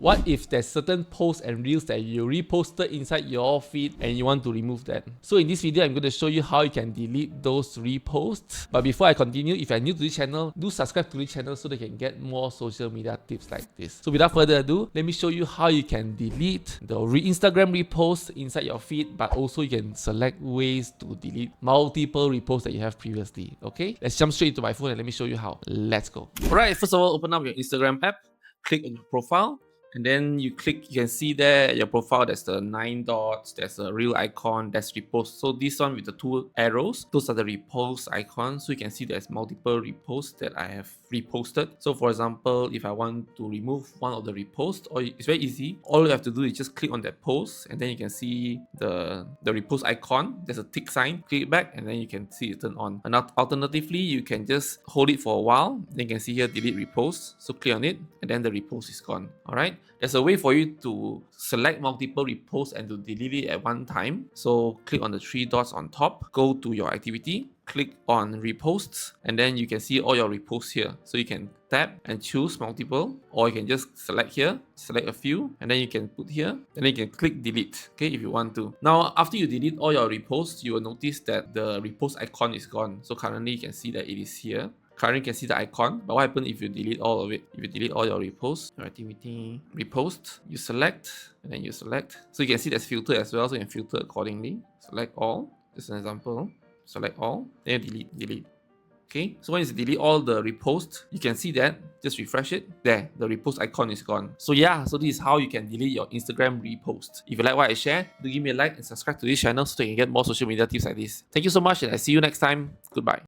What if there's certain posts and reels that you reposted inside your feed and you want to remove that? So in this video, I'm going to show you how you can delete those reposts. But before I continue, if you're new to this channel, do subscribe to this channel so that you can get more social media tips like this. So without further ado, let me show you how you can delete the Instagram reposts inside your feed, but also you can select ways to delete multiple reposts that you have previously. Okay, let's jump straight into my phone and let me show you how. Let's go. Alright, first of all, open up your Instagram app, click on your profile, and then you can see there your profile, there's the 9 dots, there's a reel icon, there's repost. So this one with the 2 arrows, those are the repost icons. So you can see there's multiple reposts that I have reposted. So for example, if I want to remove one of the reposts, or it's very easy. All you have to do is just click on that post, and then you can see the repost icon. There's a tick sign, click it back, and then you can see it turn on. And alternatively, you can just hold it for a while. Then you can see here delete repost. So click on it, and then the repost is gone. Alright. There's a way for you to select multiple reposts and to delete it at one time. So click on the 3 dots on top, go to your activity, click on reposts, and then you can see all your reposts here. So you can tap and choose multiple, or you can just select here, select a few, and then you can put here, and then you can click delete, okay, if you want to. Now, after you delete all your reposts, you will notice that the repost icon is gone. So currently you can see that it is here. Currently you can see the icon, but what happens if you delete all of it? If you delete all your reposts, your activity, repost, you select, and then you select. So you can see there's filter as well, so you can filter accordingly. Select all, just an example. Select all, then delete. Okay, so when you delete all the reposts, you can see that, just refresh it, there, the repost icon is gone. So yeah, so this is how you can delete your Instagram repost. If you like what I share, do give me a like and subscribe to this channel so that you can get more social media tips like this. Thank you so much, and I'll see you next time. Goodbye.